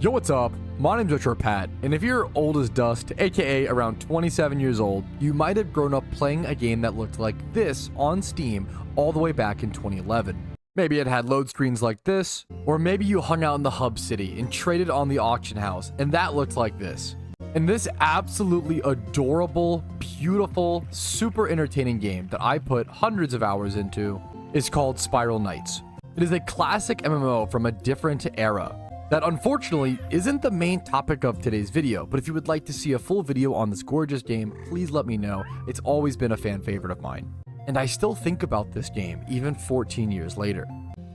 Yo, what's up? My name's Retro Pat, and if you're old as dust, aka around 27 years old, you might have grown up playing a game that looked like this on Steam all the way back in 2011. Maybe it had load screens like this, or maybe you hung out in the hub city and traded on the auction house, and that looked like this. And this absolutely adorable, beautiful, super entertaining game that I put hundreds of hours into is called Spiral Knights. It is a classic MMO from a different era that unfortunately isn't the main topic of today's video, but if you would like to see a full video on this gorgeous game, please let me know. It's always been a fan favorite of mine. And I still think about this game even 14 years later.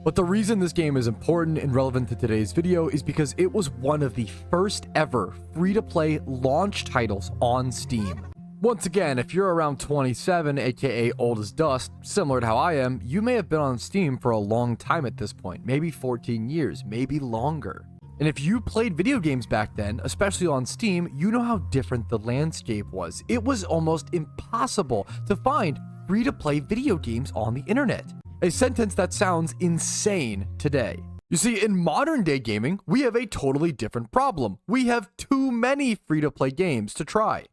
But the reason this game is important and relevant to today's video is because it was one of the first ever free-to-play launch titles on Steam. Once again, if you're around 27, aka old as dust, similar to how I am, you may have been on Steam for a long time at this point, maybe 14 years, maybe longer. And if you played video games back then, especially on Steam, you know how different the landscape was. It was almost impossible to find free-to-play video games on the internet. A sentence that sounds insane today. You see, in modern day gaming, we have a totally different problem. We have too many free-to-play games to try.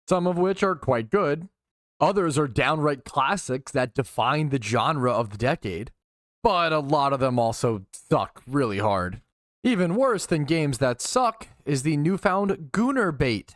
Some of which are quite good. Others are downright classics that define the genre of the decade. But a lot of them also suck really hard. Even worse than games that suck is the newfound Gooner bait.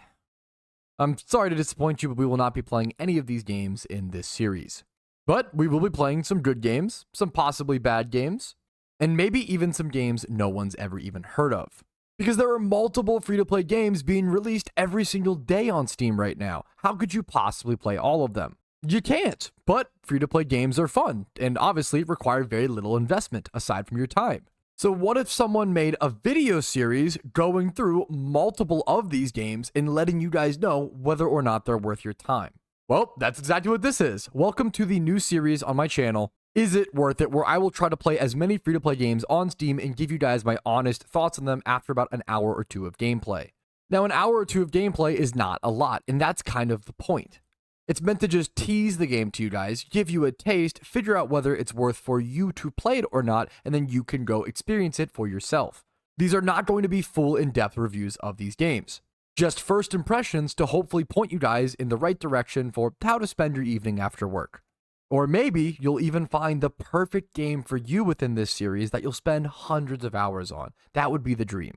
I'm sorry to disappoint you, but we will not be playing any of these games in this series. But we will be playing some good games, some possibly bad games, and maybe even some games no one's ever even heard of. Because there are multiple free-to-play games being released every single day on Steam right now. How could you possibly play all of them? You can't, but free-to-play games are fun, and obviously require very little investment aside from your time. So what if someone made a video series going through multiple of these games and letting you guys know whether or not they're worth your time? Well, that's exactly what this is. Welcome to the new series on my channel, Is It Worth It?, where I will try to play as many free-to-play games on Steam and give you guys my honest thoughts on them after about an hour or two of gameplay. Now, an hour or two of gameplay is not a lot, and that's kind of the point. It's meant to just tease the game to you guys, give you a taste, figure out whether it's worth for you to play it or not, and then you can go experience it for yourself. These are not going to be full in-depth reviews of these games. Just first impressions to hopefully point you guys in the right direction for how to spend your evening after work. Or maybe you'll even find the perfect game for you within this series that you'll spend hundreds of hours on. That would be the dream.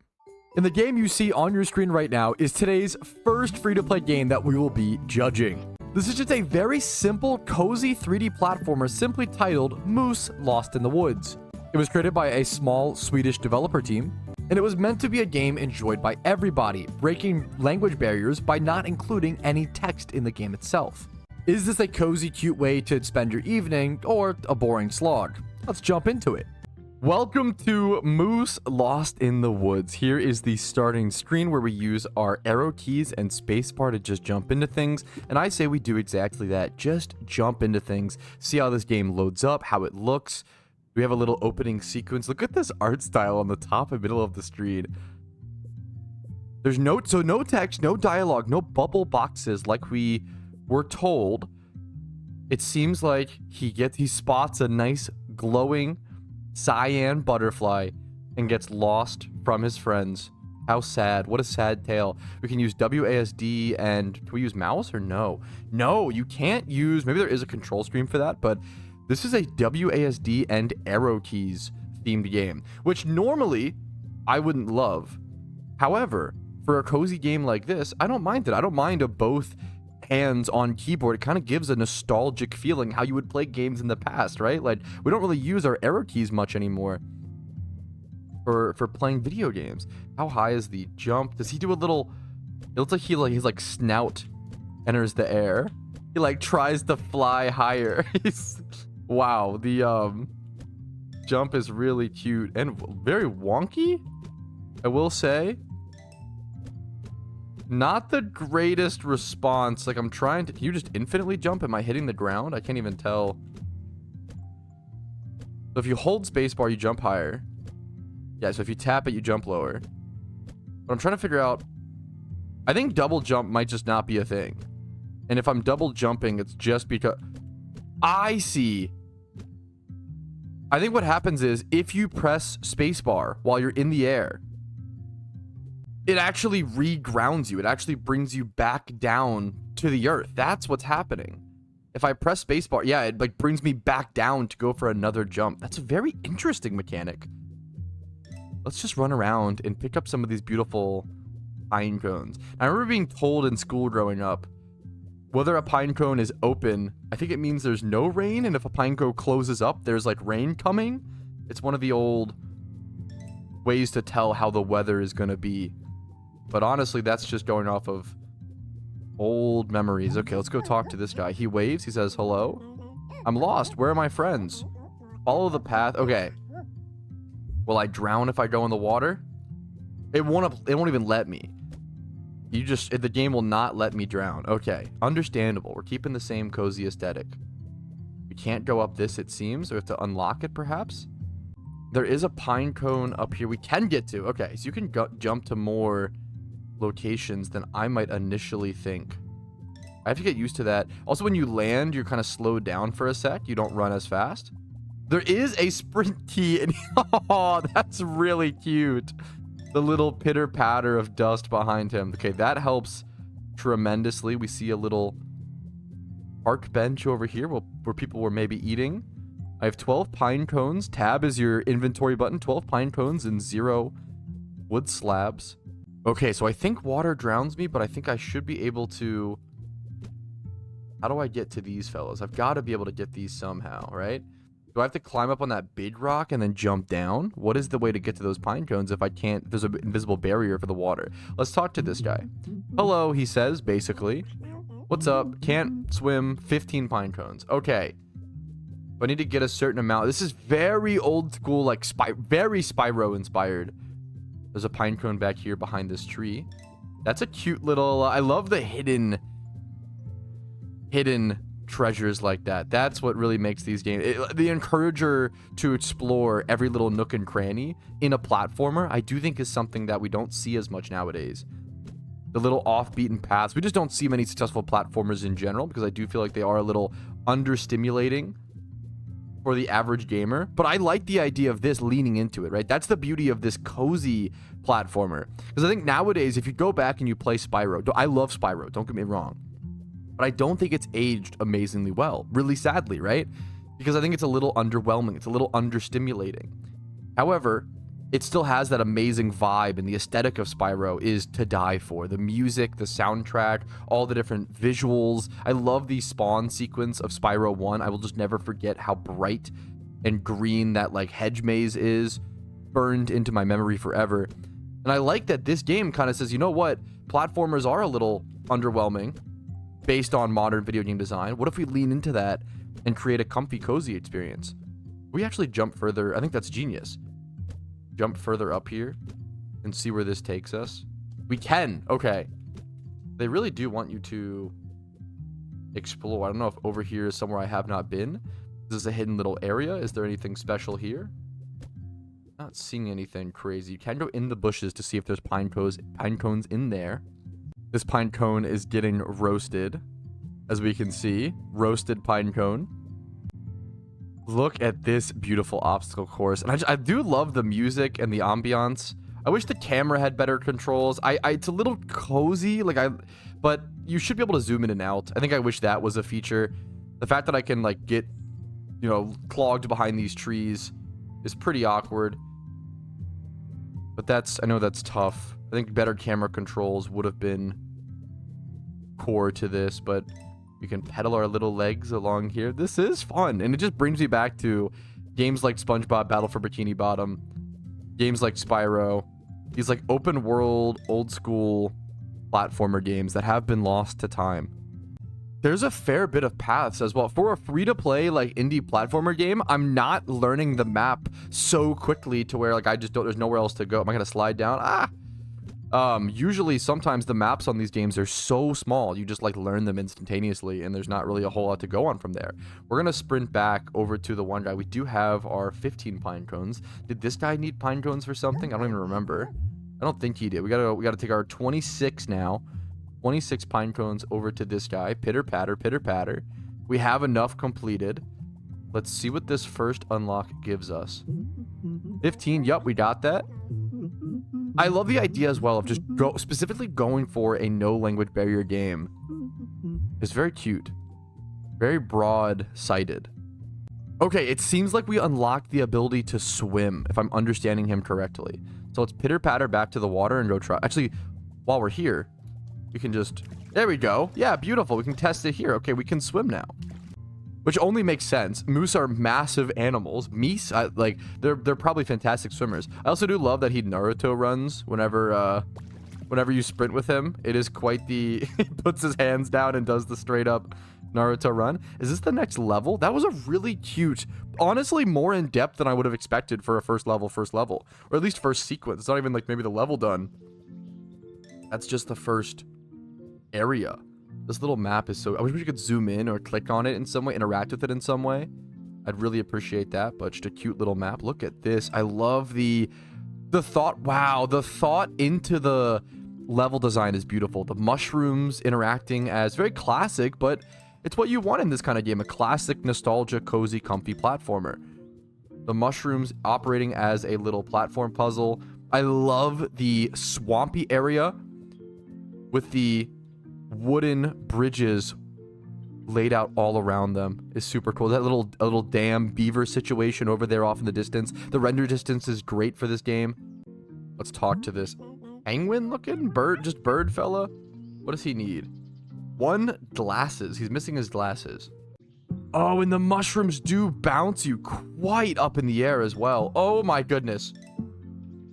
And the game you see on your screen right now is today's first free-to-play game that we will be judging. This is just a very simple, cozy 3D platformer simply titled Moose Lost in the Woods. It was created by a small Swedish developer team, and it was meant to be a game enjoyed by everybody, breaking language barriers by not including any text in the game itself. Is this a cozy, cute way to spend your evening, or a boring slog? Let's jump into it. Welcome to Moose Lost in the Woods. Here is the starting screen where we use our arrow keys and spacebar to just jump into things. And I say we do exactly that. Just jump into things. See how this game loads up, how it looks. We have a little opening sequence. Look at this art style on the top and middle of the screen. There's no text, no dialogue, no bubble boxes like we were told. It seems like he spots a nice glowing cyan butterfly and gets lost from his friends. How sad. What a sad tale. We can use WASD and can we use mouse or no? No, you can't use, maybe there is a control screen for that, but this is a WASD and arrow keys themed game, which normally I wouldn't love. However, for a cozy game like this, I don't mind it. I don't mind a both hands on keyboard. It kind of gives a nostalgic feeling how you would play games in the past, right? Like, we don't really use our arrow keys much anymore for playing video games. How high is the jump? Does he do a little, it looks like his like snout enters the air. He like tries to fly higher. Wow, the jump is really cute and very wonky, I will say. Not the greatest response. Like, I'm trying to... Can you just infinitely jump? Am I hitting the ground? I can't even tell. So if you hold spacebar, you jump higher. Yeah, so if you tap it, you jump lower. But I'm trying to figure out... I think double jump might just not be a thing. And if I'm double jumping, it's just because... I see. I think what happens is if you press spacebar while you're in the air, it actually re-grounds you. It actually brings you back down to the earth. That's what's happening. If I press spacebar, yeah, it like brings me back down to go for another jump. That's a very interesting mechanic. Let's just run around and pick up some of these beautiful pine cones. I remember being told in school growing up, whether a pine cone is open, I think it means there's no rain, and if a pine cone closes up, there's like rain coming. It's one of the old ways to tell how the weather is going to be. But honestly, that's just going off of old memories. Okay, let's go talk to this guy. He waves. He says, hello. I'm lost. Where are my friends? Follow the path. Okay. Will I drown if I go in the water? It won't even let me. The game will not let me drown. Okay. Understandable. We're keeping the same cozy aesthetic. We can't go up this, it seems. We have to unlock it, perhaps. There is a pine cone up here we can get to. Okay, so you can jump to more locations than I might initially think. I have to get used to that. Also, when you land, you're kind of slowed down for a sec. You don't run as fast. There is a sprint key. And oh, that's really cute. The little pitter patter of dust behind him. Okay, that helps tremendously. We see a little park bench over here where people were maybe eating. I have 12 pine cones. Tab is your inventory button. 12 pine cones and 0 wood slabs. Okay, so I think water drowns me, but I think I should be able to... How do I get to these fellows? I've got to be able to get these somehow, right? Do I have to climb up on that big rock and then jump down? What is the way to get to those pine cones if I can't? There's an invisible barrier for the water. Let's talk to this guy. Hello, he says, basically. What's up? Can't swim. 15 pine cones. Okay. I need to get a certain amount. This is very old school, like very Spyro inspired. There's a pine cone back here behind this tree. That's a cute little... I love the hidden treasures like that. That's what really makes these games... the encourager to explore every little nook and cranny in a platformer, I do think is something that we don't see as much nowadays. The little off-beaten paths. We just don't see many successful platformers in general because I do feel like they are a little understimulating for the average gamer. But I like the idea of this leaning into it, right? That's the beauty of this cozy platformer. Because I think nowadays, if you go back and you play Spyro... I love Spyro, don't get me wrong. But I don't think it's aged amazingly well. Really sadly, right? Because I think it's a little underwhelming. It's a little understimulating. However, it still has that amazing vibe, and the aesthetic of Spyro is to die for. The music, the soundtrack, all the different visuals. I love the spawn sequence of Spyro 1. I will just never forget how bright and green that like hedge maze is. Burned into my memory forever. And I like that this game kind of says, you know what? Platformers are a little underwhelming based on modern video game design. What if we lean into that and create a comfy, cozy experience? We actually jump further. I think that's genius. Jump further up here and see where this takes us. We can. Okay. They really do want you to explore. I don't know if over here is somewhere I have not been. Is this a hidden little area? Is there anything special here? Not seeing anything crazy. You can go in the bushes to see if there's pine cones in there. This pine cone is getting roasted, as we can see. Roasted pine cone. Look at this beautiful obstacle course. And I do love the music and the ambiance. I wish the camera had better controls. It's a little cozy, but you should be able to zoom in and out. I think I wish that was a feature. The fact that I can like get, clogged behind these trees is pretty awkward. But I know that's tough. I think better camera controls would have been core to this, but we can pedal our little legs along here. This is fun, and it just brings me back to games like SpongeBob Battle for Bikini Bottom, games like Spyro, these like open world, old school platformer games that have been lost to time. There's a fair bit of paths as well. For a free-to-play like indie platformer game, I'm not learning the map so quickly to where like there's nowhere else to go. Am I gonna slide down? Usually sometimes the maps on these games are so small, you just like learn them instantaneously and there's not really a whole lot to go on from there. We're gonna sprint back over to the one guy. We do have our 15 pine cones. Did this guy need pine cones for something? I don't even remember. I don't think he did. We gotta take our 26 now. 26 pine cones over to this guy. Pitter patter, pitter patter. We have enough completed. Let's see what this first unlock gives us. 15. Yup, we got that. I love the idea as well of just specifically going for a no language barrier game. It's very cute. Very broad-sighted. Okay, it seems like we unlocked the ability to swim, if I'm understanding him correctly. So let's pitter-patter back to the water and go try. Actually, while we're here, we can just... There we go. Yeah, beautiful. We can test it here. Okay, we can swim now. Which only makes sense. Moose are massive animals. Meese, like, they're probably fantastic swimmers. I also do love that he Naruto runs whenever you sprint with him. It is quite the... he puts his hands down and does the straight-up Naruto run. Is this the next level? That was a really cute, honestly more in depth than I would have expected for a first level, or at least first sequence. It's not even like maybe the level done. That's just the first area. This little map is so... I wish we could zoom in or click on it in some way, interact with it in some way. I'd really appreciate that, but just a cute little map. Look at this. I love the thought. Wow, the thought into the level design is beautiful. The mushrooms interacting as very classic, but it's what you want in this kind of game. A classic, nostalgia, cozy, comfy platformer. The mushrooms operating as a little platform puzzle. I love the swampy area with the wooden bridges laid out all around them is super cool. That little dam beaver situation over there off in the distance. The render distance is great for this game. Let's talk to this penguin looking bird, just bird fella. What does he need? One, glasses. He's missing his glasses. Oh, and the mushrooms do bounce you quite up in the air as well. Oh my goodness.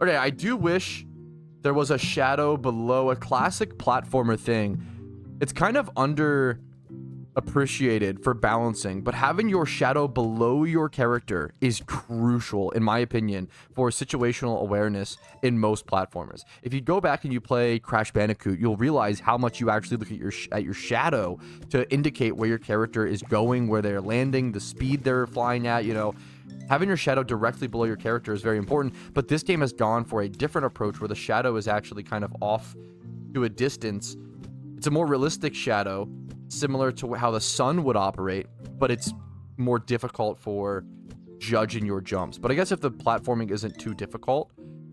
Okay, I do wish there was a shadow below. A classic platformer thing. It's kind of underappreciated for balancing, but having your shadow below your character is crucial, in my opinion, for situational awareness in most platformers. If you go back and you play Crash Bandicoot, you'll realize how much you actually look at your shadow to indicate where your character is going, where they're landing, the speed they're flying at, you know. Having your shadow directly below your character is very important, but this game has gone for a different approach where the shadow is actually kind of off to a distance. It's a more realistic shadow, similar to how the sun would operate, but it's more difficult for judging your jumps. But I guess if the platforming isn't too difficult,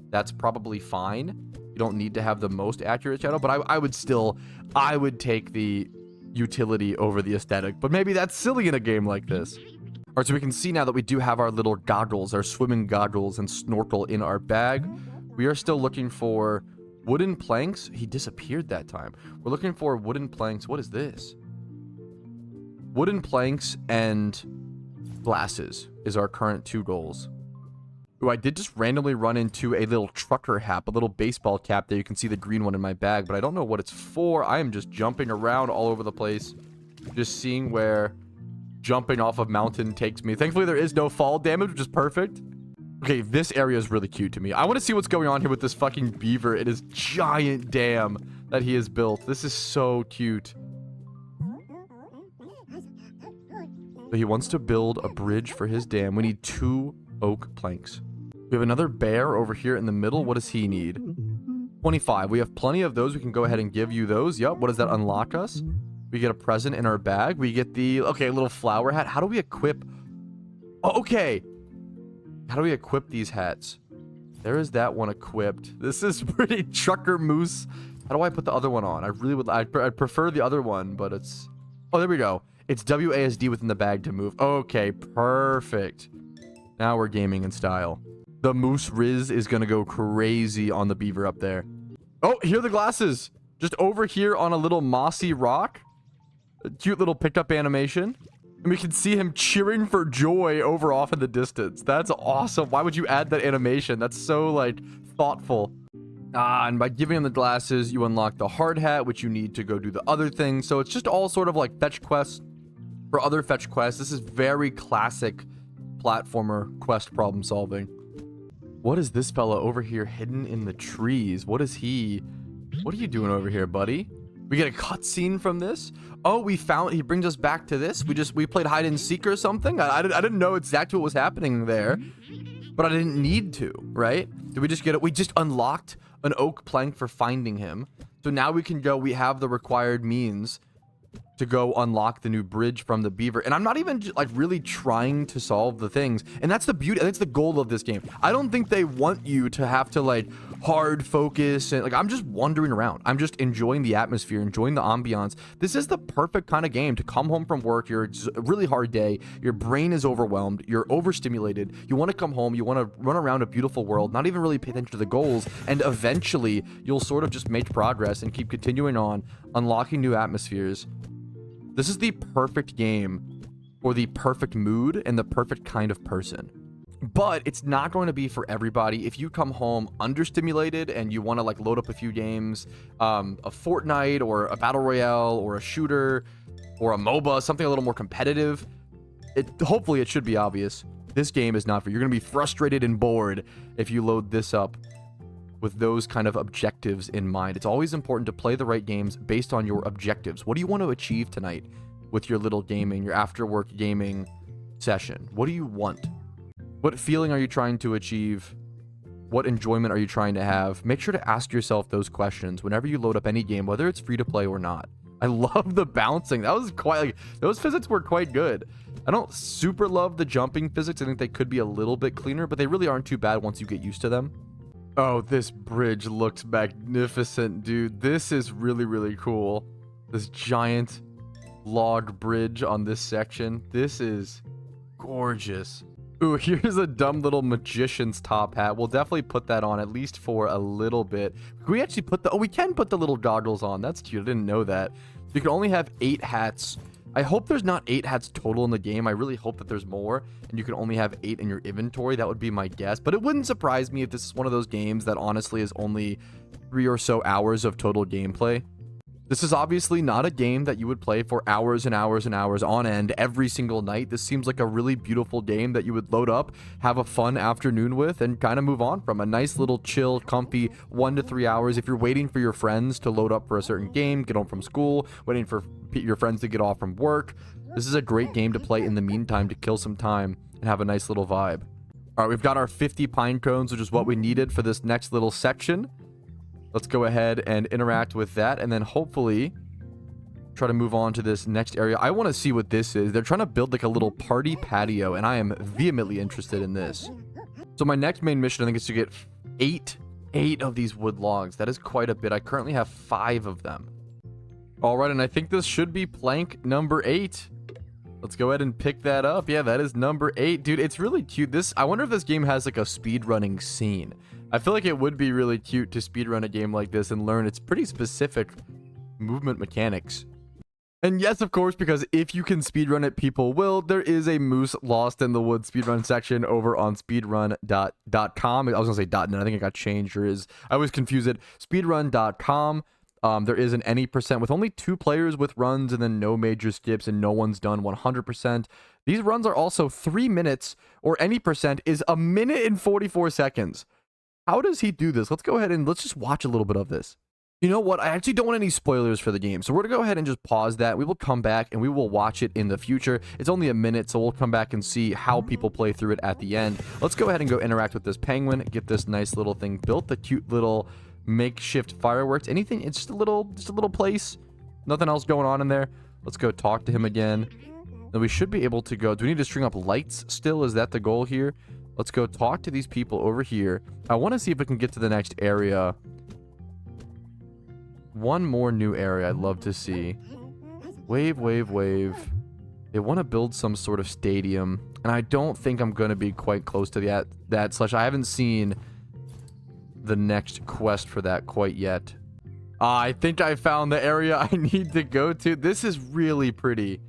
that's probably fine. You don't need to have the most accurate shadow, but I would take the utility over the aesthetic. But maybe that's silly in a game like this. All right, so we can see now that we do have our little goggles, our swimming goggles and snorkel in our bag. We are still looking for wooden planks. He disappeared that time. We're looking for wooden planks. What is this? Wooden planks and glasses is our current 2 goals. Ooh, I did just randomly run into a little trucker hat, a little baseball cap there. You can see the green one in my bag, but I don't know what it's for. I am just jumping around all over the place, just seeing where jumping off of mountain takes me. Thankfully, there is no fall damage, which is perfect. Okay, this area is really cute to me. I want to see what's going on here with this fucking beaver. It is giant dam that he has built. This is so cute. So he wants to build a bridge for his dam. We need 2 oak planks. We have another bear over here in the middle. What does he need? 25. We have plenty of those. We can go ahead and give you those. Yep. What does that unlock us? We get a present in our bag. We get the, okay, little flower hat. How do we equip? Oh, okay. How do we equip these hats? There is that one equipped. This is pretty trucker moose. How do I put the other one on? I really would, I'd prefer the other one, but it's, oh, there we go. It's WASD within the bag to move. Okay, perfect. Now we're gaming in style. The moose Riz is going to go crazy on the beaver up there. Oh, here are the glasses. Just over here on a little mossy rock. A cute little pickup animation. And we can see him cheering for joy over off in the distance. That's awesome. Why would you add that animation? That's so, like, thoughtful. And by giving him the glasses, you unlock the hard hat, which you need to go do the other thing. So it's just all sort of like fetch quests for other fetch quests. This is very classic platformer quest problem solving. What is this fella over here hidden in the trees? What are you doing over here, buddy? We get a cutscene from this. Oh, he brings us back to this. We played hide and seek or something. I didn't know exactly what was happening there, but I didn't need to, right? Did we just get it? We just unlocked an oak plank for finding him. So now we can go, we have the required means to go unlock the new bridge from the beaver. And I'm not even like really trying to solve the things. And that's the beauty. That's the goal of this game. I don't think they want you to have to like hard focus. And like, I'm just wandering around. I'm just enjoying the atmosphere, enjoying the ambiance. This is the perfect kind of game to come home from work. You're a really hard day. Your brain is overwhelmed. You're overstimulated. You want to come home. You want to run around a beautiful world, not even really pay attention to the goals. And eventually you'll sort of just make progress and keep continuing on, unlocking new atmospheres. This is the perfect game for the perfect mood and the perfect kind of person. But it's not going to be for everybody. If you come home understimulated and you want to like load up a few games, a Fortnite or a Battle Royale or a shooter or a MOBA, something a little more competitive, hopefully it should be obvious. This game is not for you. You're going to be frustrated and bored if you load this up with those kind of objectives in mind. It's always important to play the right games based on your objectives. What do you want to achieve tonight with your little gaming, your after work gaming session? What do you want? What feeling are you trying to achieve? What enjoyment are you trying to have? Make sure to ask yourself those questions whenever you load up any game, whether it's free to play or not. I love the bouncing. That was quite like, those physics were quite good. I don't super love the jumping physics. I think they could be a little bit cleaner, but they really aren't too bad once you get used to them. Oh, this bridge looks magnificent, dude. This is really, really cool. This giant log bridge on this section. This is gorgeous. Ooh, here's a dumb little magician's top hat. We'll definitely put that on, at least for a little bit. Can we actually put the... Oh, we can put the little goggles on. That's cute. I didn't know that. So you can only have 8 hats. I hope there's not 8 hats total in the game. I really hope that there's more, and you can only have 8 in your inventory. That would be my guess. But it wouldn't surprise me if this is one of those games that honestly is only 3 or so hours of total gameplay. This is obviously not a game that you would play for hours and hours and hours on end every single night. This seems like a really beautiful game that you would load up, have a fun afternoon with, and kind of move on from. A nice little chill, comfy 1 to 3 hours. If you're waiting for your friends to load up for a certain game, get home from school, waiting for your friends to get off from work, this is a great game to play in the meantime to kill some time and have a nice little vibe. All right, we've got our 50 pine cones, which is what we needed for this next little section. Let's go ahead and interact with that, and then hopefully try to move on to this next area. I want to see what this is. They're trying to build like a little party patio, and I am vehemently interested in this. So my next main mission, I think, is to get 8 of these wood logs. That is quite a bit. I currently have 5 of them. All right, and I think this should be plank number 8. Let's go ahead and pick that up. Yeah, that is number 8. Dude, it's really cute. I wonder if this game has like a speedrunning scene. I feel like it would be really cute to speedrun a game like this and learn its pretty specific movement mechanics. And yes, of course, because if you can speedrun it, people will. There is a moose lost in the wood speedrun section over on speedrun.com. I was going to say .net. I think it got changed. I always confuse it. Speedrun.com. There is an any percent with only 2 players with runs and then no major skips, and no one's done 100%. These runs are also 3 minutes, or any percent is 1 minute and 44 seconds. How does he do this? Let's go ahead and let's just watch a little bit of this. You know what? I actually don't want any spoilers for the game, so we're going to go ahead and just pause that. We will come back and we will watch it in the future. It's only 1 minute, so we'll come back and see how people play through it at the end. Let's go ahead and go interact with this penguin, get this nice little thing built, the cute little makeshift fireworks. Anything? It's just a little place. Nothing else going on in there. Let's go talk to him again. Then we should be able to go. Do we need to string up lights still? Is that the goal here? Let's go talk to these people over here. I want to see if we can get to the next area. One more new area I'd love to see. Wave, wave, wave. They want to build some sort of stadium, and I don't think I'm going to be quite close to that slash. I haven't seen the next quest for that quite yet. I think I found the area I need to go to. This is really pretty.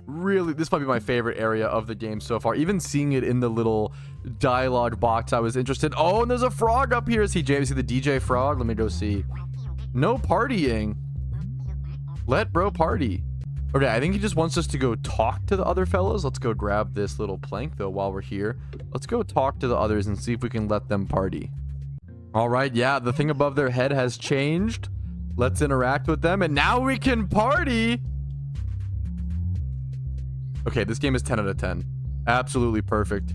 Really, this might be my favorite area of the game so far. Even seeing it in the little dialogue box, I was interested. Oh, and there's a frog up here. See James, see the DJ frog? Let me go see. No partying. Let bro party. Okay, I think he just wants us to go talk to the other fellows. Let's go grab this little plank, though, while we're here. Let's go talk to the others and see if we can let them party. All right, yeah, the thing above their head has changed. Let's interact with them, and now we can party. Okay, this game is 10 out of 10. Absolutely perfect.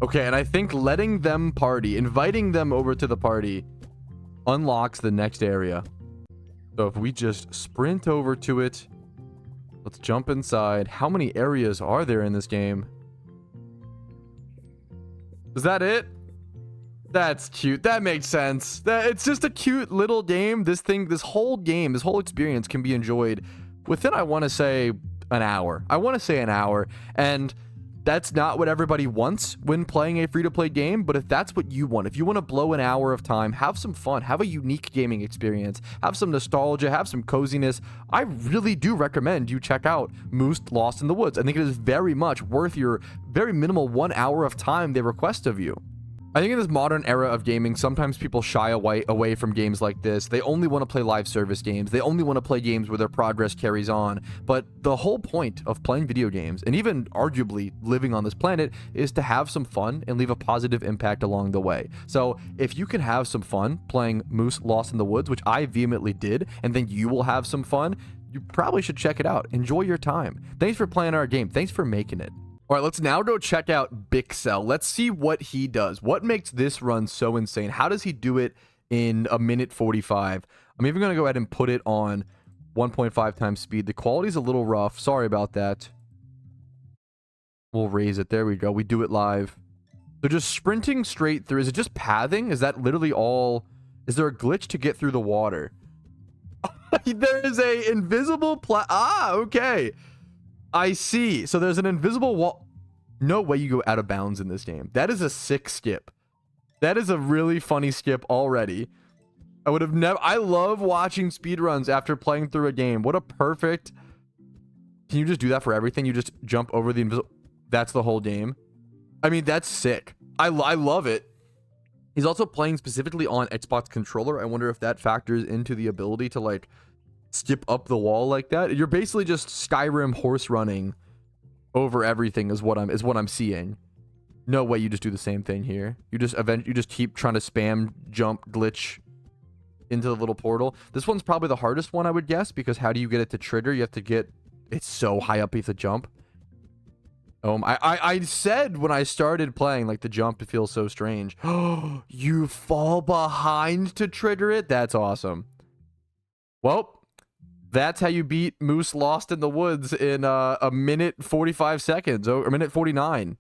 Okay, and I think letting them party, inviting them over to the party, unlocks the next area. So if we just sprint over to it, Let's jump inside. How many areas are there in this game? Is that it? That's cute. That makes sense. It's just a cute little game. This whole game, this whole experience can be enjoyed within, I want to say, an hour. And that's not what everybody wants when playing a free-to-play game, but if that's what you want, if you want to blow an hour of time, have some fun, have a unique gaming experience, have some nostalgia, have some coziness, I really do recommend you check out Moose Lost in the Woods. I think it is very much worth your very minimal 1 hour of time they request of you. I think in this modern era of gaming, sometimes people shy away from games like this. They only want to play live service games. They only want to play games where their progress carries on. But the whole point of playing video games, and even arguably living on this planet, is to have some fun and leave a positive impact along the way. So if you can have some fun playing Moose Lost in the Woods, which I vehemently did, and then you will have some fun, you probably should check it out. Enjoy your time. Thanks for playing our game. Thanks for making it. All right, let's now go check out Bixel. Let's see what he does. What makes this run so insane? How does he do it in a minute 45? I'm even going to go ahead and put it on 1.5 times speed. The quality's a little rough. Sorry about that. We'll raise it. There we go. We do it live. So just sprinting straight through. Is it just pathing? Is that literally all? Is there a glitch to get through the water? There is a invisible okay. I see. So there's an invisible wall. No way you go out of bounds in this game. That is a sick skip. That is a really funny skip already. I would have never... I love watching speedruns after playing through a game. What a perfect... Can you just do that for everything? You just jump over the invisible... That's the whole game. I mean, that's sick. I love it. He's also playing specifically on Xbox controller. I wonder if that factors into the ability to, like, skip up the wall like that. You're basically just Skyrim horse running over everything is what I'm seeing. No way you just do the same thing here. You just keep trying to spam jump glitch into the little portal. This one's probably the hardest one, I would guess, because how do you get it to trigger? You have to get... It's so high up you have to jump. I said when I started playing, like, the jump, it feels so strange. You fall behind to trigger it? That's awesome. Well, that's how you beat Moose Lost in the Woods in a minute 45 seconds, or a minute 49.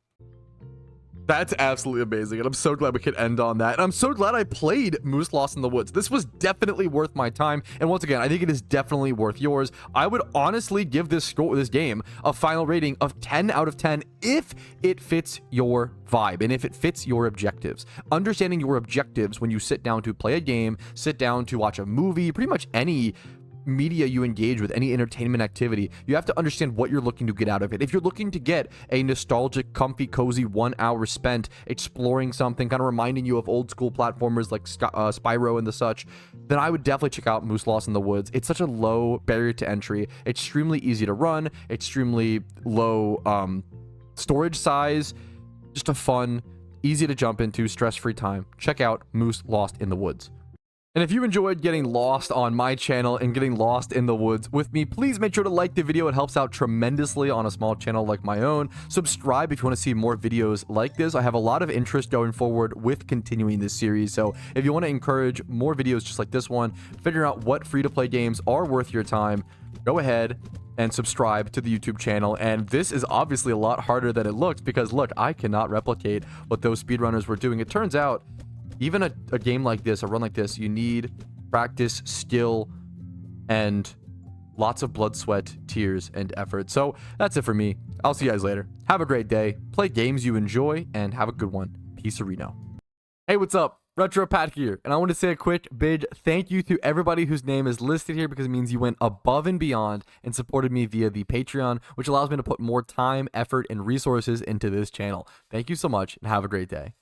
That's absolutely amazing, and I'm so glad we could end on that. And I'm so glad I played Moose Lost in the Woods. This was definitely worth my time, and once again, I think it is definitely worth yours. I would honestly give this game a final rating of 10 out of 10 if it fits your vibe and if it fits your objectives. Understanding your objectives when you sit down to play a game, sit down to watch a movie, pretty much any media you engage with, any entertainment activity, you have to understand what you're looking to get out of it. If you're looking to get a nostalgic, comfy, cozy 1 hour spent exploring something, kind of reminding you of old school platformers like Spyro and the such, then I would definitely check out Moose Lost in the Woods. It's such a low barrier to entry, extremely easy to run, extremely low storage size, just a fun, easy to jump into, stress-free time. Check out Moose Lost in the Woods. And if you enjoyed getting lost on my channel and getting lost in the woods with me, please make sure to like the video. It helps out tremendously on a small channel like my own. Subscribe if you want to see more videos like this. I have a lot of interest going forward with continuing this series. So if you want to encourage more videos just like this one, figure out what free-to-play games are worth your time, go ahead and subscribe to the YouTube channel. And this is obviously a lot harder than it looks because, look, I cannot replicate what those speedrunners were doing. It turns out even a game like this, a run like this, you need practice, skill, and lots of blood, sweat, tears, and effort. So that's it for me. I'll see you guys later. Have a great day. Play games you enjoy, and have a good one. Peace, Reno. Hey, what's up? Retro Pat here, and I want to say a quick big thank you to everybody whose name is listed here because it means you went above and beyond and supported me via the Patreon, which allows me to put more time, effort, and resources into this channel. Thank you so much, and have a great day.